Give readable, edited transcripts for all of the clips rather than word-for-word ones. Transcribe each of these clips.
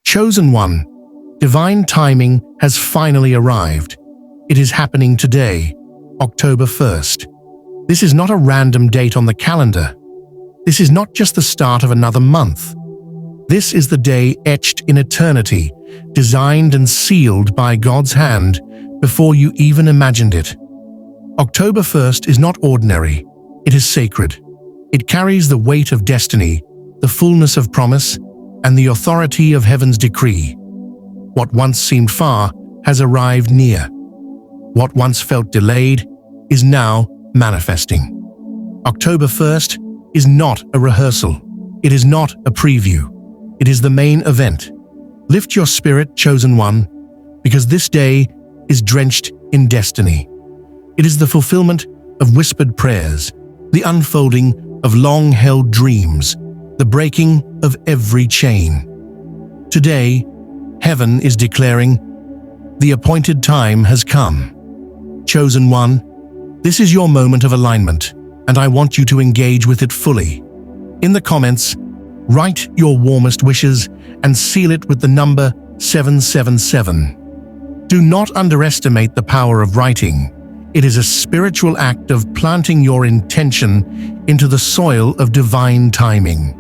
Chosen one, divine timing has finally arrived. It is happening today, October 1st. This is not a random date on the calendar. This is not just the start of another month. This is the day etched in eternity, designed and sealed by God's hand before you even imagined it. October 1st is not ordinary. It is sacred. It carries the weight of destiny, the fullness of promise, and the authority of heaven's decree. What once seemed far has arrived near. What once felt delayed is now manifesting. October 1st is not a rehearsal. It is not a preview. It is the main event. Lift your spirit, chosen one, because this day is drenched in destiny. It is the fulfillment of whispered prayers, the unfolding of long-held dreams, the breaking of every chain. Today, heaven is declaring, the appointed time has come. Chosen one, this is your moment of alignment, and I want you to engage with it fully. In the comments, write your warmest wishes and seal it with the number 777. Do not underestimate the power of writing. It is a spiritual act of planting your intention into the soil of divine timing.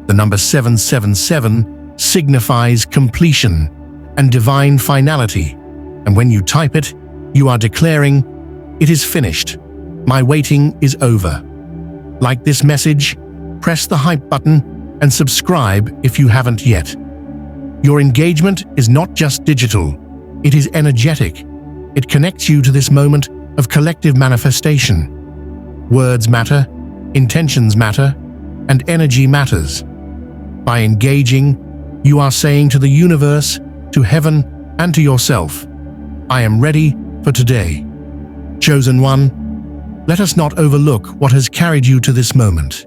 The number 777 signifies completion and divine finality, and when you type it, you are declaring, "It is finished. My waiting is over." Like this message, press the hype button and subscribe if you haven't yet. Your engagement is not just digital, it is energetic. It connects you to this moment of collective manifestation. Words matter, intentions matter, and energy matters. By engaging, you are saying to the universe, to heaven, and to yourself, "I am ready for today." Chosen one, let us not overlook what has carried you to this moment.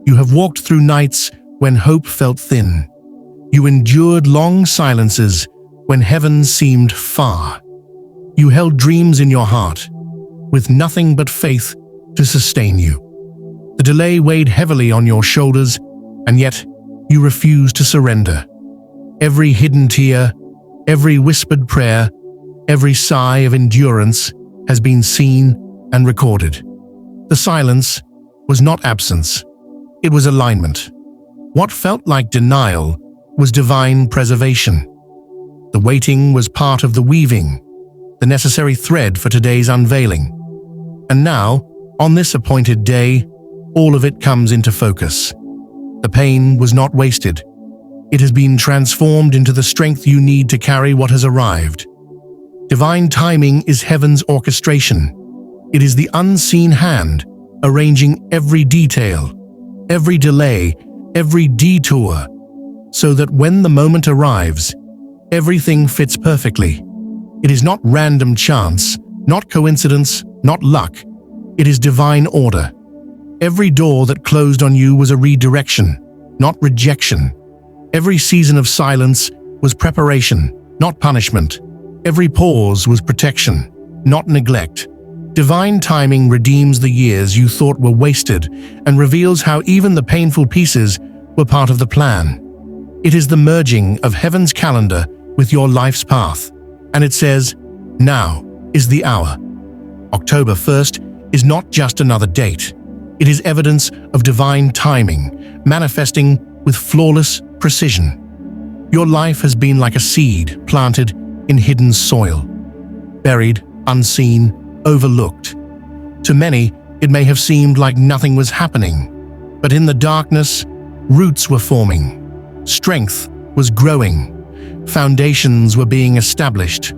You have walked through nights when hope felt thin. You endured long silences when heaven seemed far. You held dreams in your heart, with nothing but faith to sustain you. The delay weighed heavily on your shoulders, and yet you refused to surrender. Every hidden tear, every whispered prayer, every sigh of endurance has been seen and recorded. The silence was not absence, it was alignment. What felt like denial was divine preservation. The waiting was part of the weaving, the necessary thread for today's unveiling. And now, on this appointed day, all of it comes into focus. The pain was not wasted. It has been transformed into the strength you need to carry what has arrived. Divine timing is heaven's orchestration. It is the unseen hand, arranging every detail, every delay, every detour, so that when the moment arrives, everything fits perfectly. It is not random chance, not coincidence, not luck. It is divine order. Every door that closed on you was a redirection, not rejection. Every season of silence was preparation, not punishment. Every pause was protection, not neglect. Divine timing redeems the years you thought were wasted and reveals how even the painful pieces were part of the plan. It is the merging of heaven's calendar with your life's path, and it says, "Now is the hour." October 1st is not just another date. It is evidence of divine timing, manifesting with flawless precision. Your life has been like a seed planted in hidden soil, buried, unseen, overlooked. To many, it may have seemed like nothing was happening, but in the darkness, roots were forming, strength was growing, foundations were being established.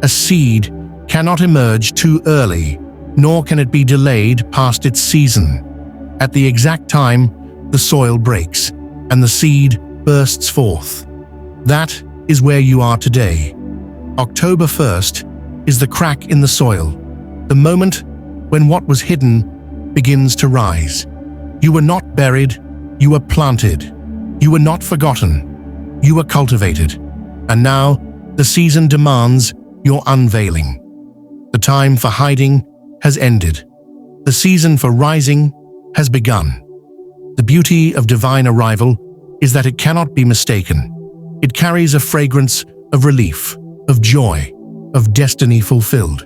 A seed cannot emerge too early, nor can it be delayed past its season. At the exact time, the soil breaks, and the seed bursts forth. That is where you are today. October 1st is the crack in the soil, the moment when what was hidden begins to rise. You were not buried, you were planted. You were not forgotten, you were cultivated. And now, the season demands your unveiling. The time for hiding has ended. The season for rising has begun. The beauty of divine arrival is that it cannot be mistaken. It carries a fragrance of relief, of joy, of destiny fulfilled.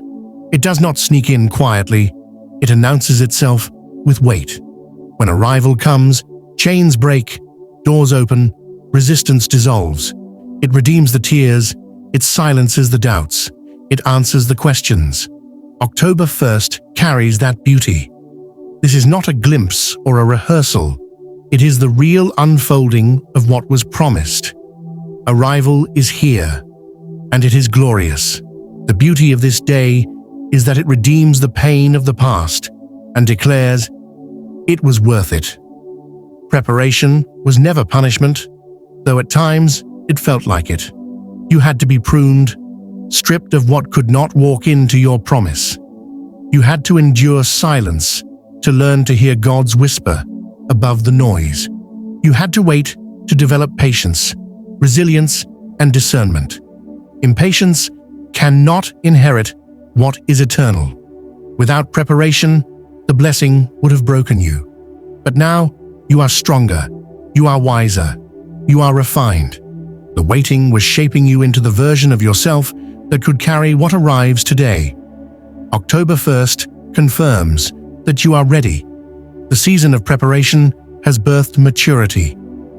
It does not sneak in quietly. It announces itself with weight. When arrival comes, chains break, doors open, resistance dissolves. It redeems the tears, it silences the doubts, it answers the questions. October 1st carries that beauty. This is not a glimpse or a rehearsal. It is the real unfolding of what was promised. Arrival is here, and it is glorious. The beauty of this day is that it redeems the pain of the past and declares it was worth it. Preparation was never punishment, though at times it felt like it. You had to be pruned, stripped of what could not walk into your promise. You had to endure silence to learn to hear God's whisper above the noise. You had to wait to develop patience, resilience, and discernment. Impatience cannot inherit what is eternal. Without preparation, the blessing would have broken you. But now, you are stronger, you are wiser, you are refined. The waiting was shaping you into the version of yourself that could carry what arrives today. October 1st confirms that you are ready. The season of preparation has birthed maturity,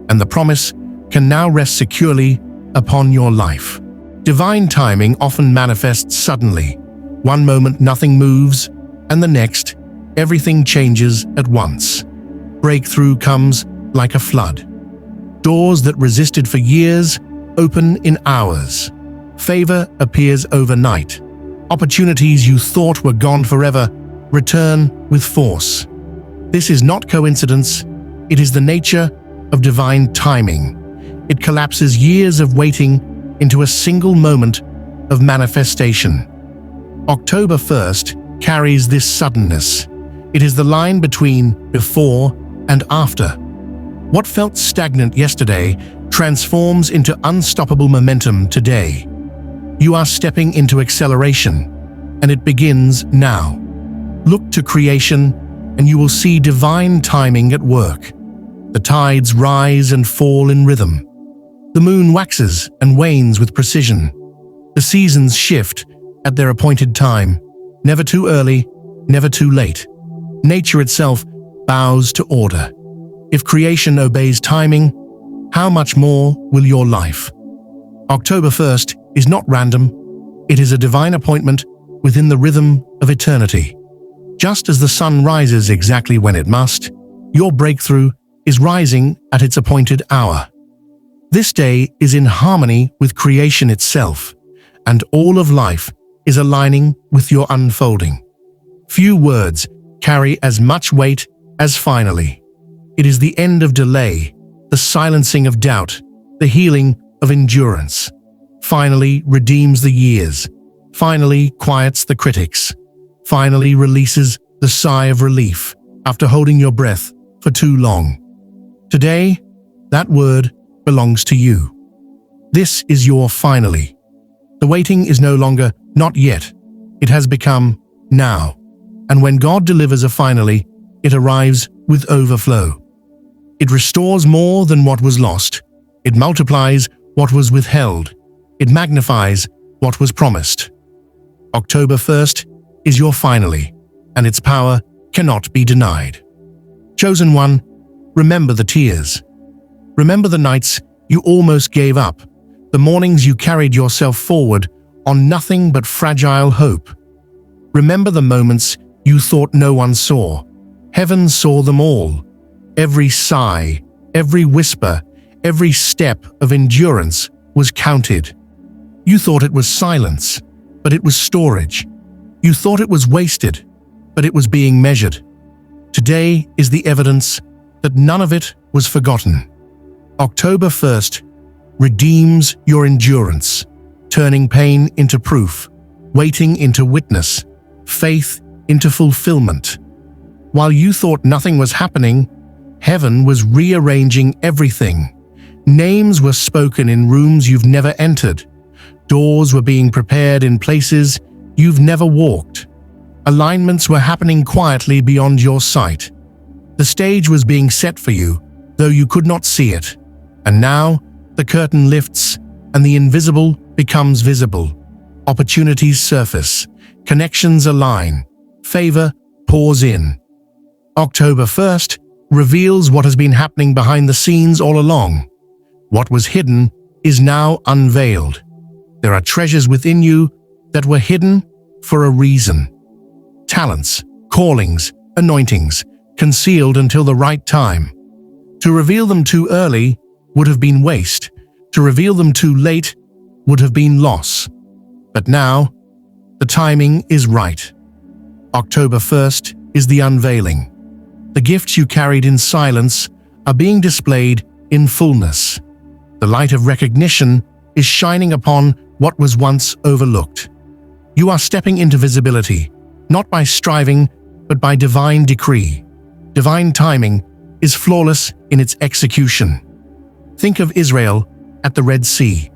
and the promise can now rest securely upon your life. Divine timing often manifests suddenly. One moment nothing moves, and the next, everything changes at once. Breakthrough comes like a flood. Doors that resisted for years open in hours. Favor appears overnight. Opportunities you thought were gone forever return with force. This is not coincidence, it is the nature of divine timing. It collapses years of waiting into a single moment of manifestation. October 1st carries this suddenness. It is the line between before and after. What felt stagnant yesterday transforms into unstoppable momentum today. You are stepping into acceleration, and it begins now. Look to creation, and you will see divine timing at work. The tides rise and fall in rhythm. The moon waxes and wanes with precision. The seasons shift at their appointed time, never too early, never too late. Nature itself bows to order. If creation obeys timing, how much more will your life? October 1st is not random. It is a divine appointment within the rhythm of eternity. Just as the sun rises exactly when it must, your breakthrough is rising at its appointed hour. This day is in harmony with creation itself, and all of life is aligning with your unfolding. Few words carry as much weight as finally. It is the end of delay, the silencing of doubt, the healing of endurance. Finally redeems the years, finally quiets the critics, finally releases the sigh of relief after holding your breath for too long. Today, that word belongs to you. This is your finally. The waiting is no longer not yet. It has become now. And when God delivers a finally, it arrives with overflow. It restores more than what was lost. It multiplies what was withheld. It magnifies what was promised. October 1st is your finally, and its power cannot be denied. Chosen one, remember the tears. Remember the nights you almost gave up, the mornings you carried yourself forward on nothing but fragile hope. Remember the moments you thought no one saw. Heaven saw them all. Every sigh, every whisper, every step of endurance was counted. You thought it was silence, but it was storage. You thought it was wasted, but it was being measured. Today is the evidence that none of it was forgotten. October 1st redeems your endurance, turning pain into proof, waiting into witness, faith into fulfillment. While you thought nothing was happening, heaven was rearranging everything. Names were spoken in rooms you've never entered. Doors were being prepared in places you've never walked. Alignments were happening quietly beyond your sight. The stage was being set for you, though you could not see it. And now, the curtain lifts and the invisible becomes visible. Opportunities surface, connections align, favor pours in. October 1st reveals what has been happening behind the scenes all along. What was hidden is now unveiled. There are treasures within you that were hidden for a reason. Talents, callings, anointings, concealed until the right time. To reveal them too early would have been waste. To reveal them too late would have been loss. But now, the timing is right. October 1st is the unveiling. The gifts you carried in silence are being displayed in fullness. The light of recognition is shining upon what was once overlooked. You are stepping into visibility, not by striving, but by divine decree. Divine timing is flawless in its execution. Think of Israel at the Red Sea.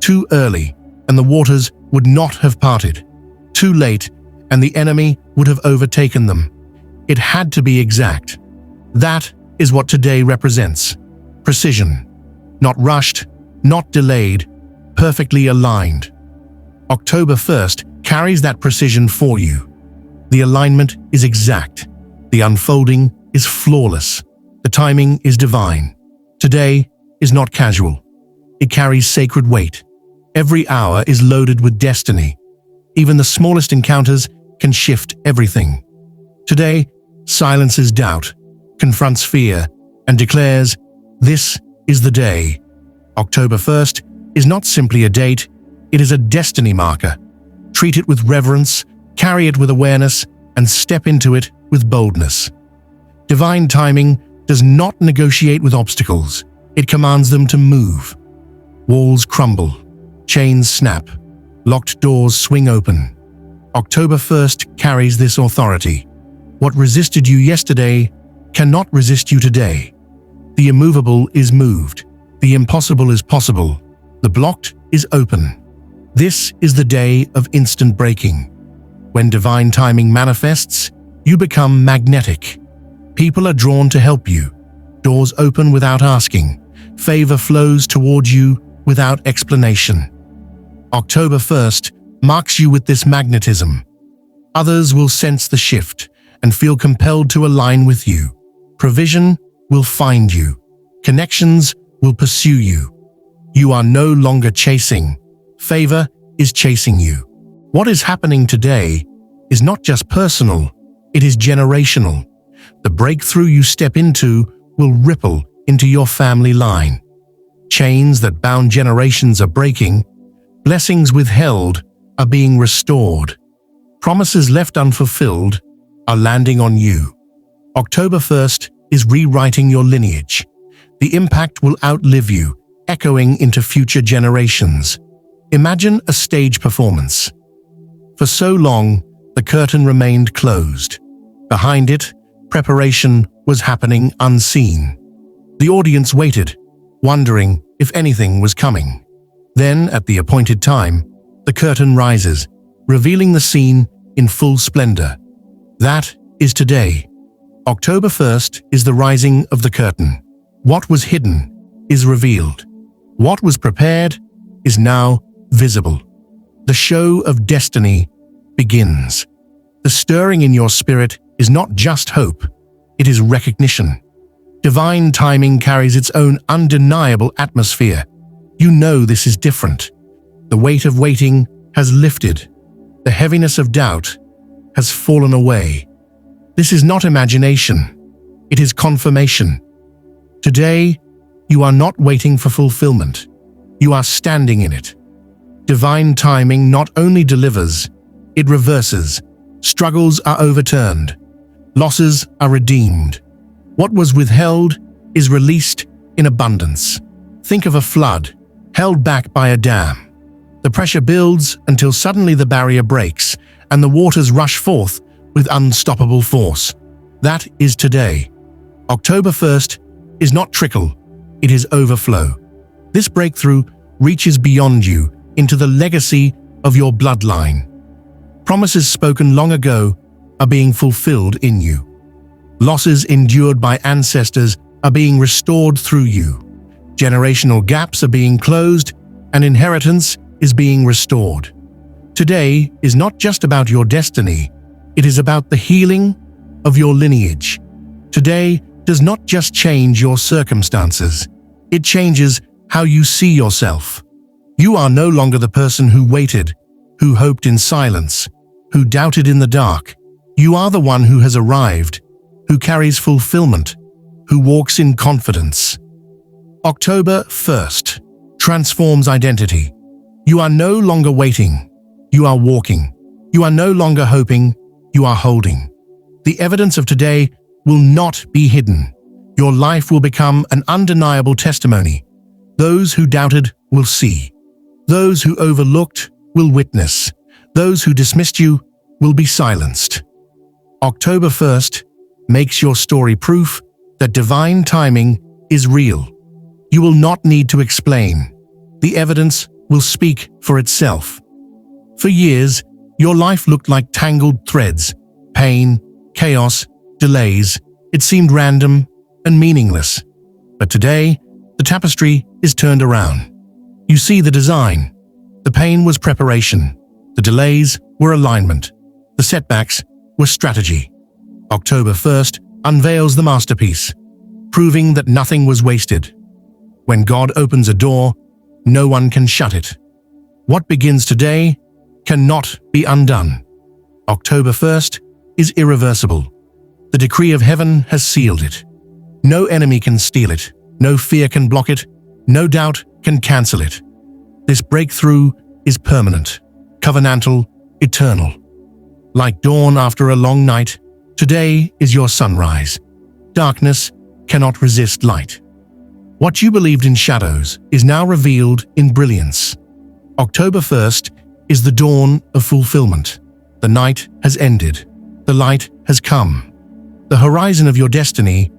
Too early, and the waters would not have parted. Too late, and the enemy would have overtaken them. It had to be exact. That is what today represents. Precision. Not rushed, not delayed, perfectly aligned. October 1st carries that precision for you. The alignment is exact. The unfolding is flawless. The timing is divine. Today is not casual. It carries sacred weight. Every hour is loaded with destiny. Even the smallest encounters can shift everything. Today silences doubt, confronts fear, and declares, "This is the day." October 1st is not simply a date, it is a destiny marker. Treat it with reverence, carry it with awareness, and step into it with boldness. Divine timing does not negotiate with obstacles, it commands them to move. Walls crumble, chains snap, locked doors swing open. October 1st carries this authority. What resisted you yesterday cannot resist you today. The immovable is moved. The impossible is possible. The blocked is open. This is the day of instant breaking. When divine timing manifests, you become magnetic. People are drawn to help you. Doors open without asking. Favor flows towards you without explanation. October 1st marks you with this magnetism. Others will sense the shift and feel compelled to align with you. Provision will find you. Connections will pursue you. You are no longer chasing. Favor is chasing you. What is happening today is not just personal, it is generational. The breakthrough you step into will ripple into your family line. Chains that bound generations are breaking. Blessings withheld are being restored. Promises left unfulfilled are landing on you. October 1st is rewriting your lineage. The impact will outlive you, echoing into future generations. Imagine a stage performance. For so long, the curtain remained closed. Behind it, preparation was happening unseen. The audience waited, wondering if anything was coming. Then, at the appointed time, the curtain rises, revealing the scene in full splendor. That is today. October 1st is the rising of the curtain. What was hidden is revealed. What was prepared is now visible. The show of destiny begins. The stirring in your spirit is not just hope, it is recognition. Divine timing carries its own undeniable atmosphere. You know this is different. The weight of waiting has lifted. The heaviness of doubt has fallen away. This is not imagination. It is confirmation. Today, you are not waiting for fulfillment. You are standing in it. Divine timing not only delivers, it reverses. Struggles are overturned. Losses are redeemed. What was withheld is released in abundance. Think of a flood held back by a dam. The pressure builds until suddenly the barrier breaks and the waters rush forth with unstoppable force. That is today. October 1st is not trickle, it is overflow. This breakthrough reaches beyond you into the legacy of your bloodline. Promises spoken long ago are being fulfilled in you. Losses endured by ancestors are being restored through you. Generational gaps are being closed, and inheritance is being restored. Today is not just about your destiny, it is about the healing of your lineage. Today does not just change your circumstances, it changes how you see yourself. You are no longer the person who waited, who hoped in silence, who doubted in the dark. You are the one who has arrived, who carries fulfillment, who walks in confidence. October 1st transforms identity. You are no longer waiting, you are walking. You are no longer hoping, you are holding. The evidence of today will not be hidden. Your life will become an undeniable testimony. Those who doubted will see. Those who overlooked will witness. Those who dismissed you will be silenced. October 1st makes your story proof that divine timing is real. You will not need to explain. The evidence will speak for itself. For years, your life looked like tangled threads, pain, chaos, delays. It seemed random and meaningless. But today, the tapestry is turned around. You see the design. The pain was preparation. The delays were alignment. The setbacks were strategy. October 1st unveils the masterpiece, proving that nothing was wasted. When God opens a door, no one can shut it. What begins today cannot be undone. October 1st is irreversible. The decree of heaven has sealed it. No enemy can steal it. No fear can block it. No doubt can cancel it. This breakthrough is permanent, covenantal, eternal. Like dawn after a long night, today is your sunrise. Darkness cannot resist light. What you believed in shadows is now revealed in brilliance. October 1st is the dawn of fulfillment. The night has ended. The light has come. The horizon of your destiny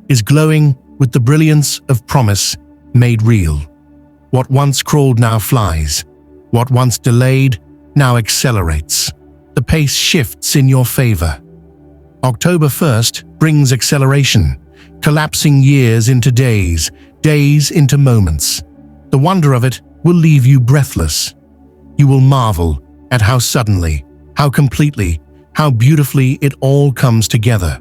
is glowing with the brilliance of promise made real. What once crawled now flies. What once delayed now accelerates. The pace shifts in your favor. October 1st brings acceleration, collapsing years into days, days into moments. The wonder of it will leave you breathless. You will marvel at how suddenly, how completely, how beautifully it all comes together.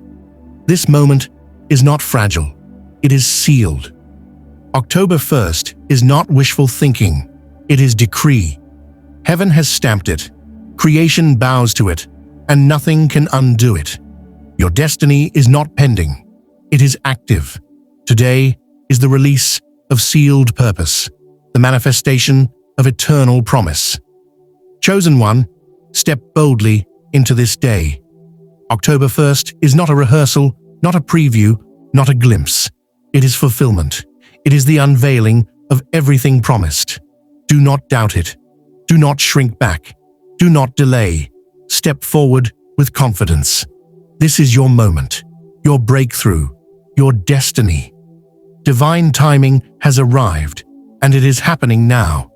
This moment is not fragile. It is sealed. October 1st is not wishful thinking. It is decree. Heaven has stamped it. Creation bows to it, and nothing can undo it. Your destiny is not pending. It is active. Today is the release of sealed purpose, the manifestation of eternal promise. Chosen one, step boldly into this day. October 1st is not a rehearsal, not a preview, not a glimpse. It is fulfillment. It is the unveiling of everything promised. Do not doubt it. Do not shrink back. Do not delay. Step forward with confidence. This is your moment, your breakthrough, your destiny. Divine timing has arrived, and it is happening now.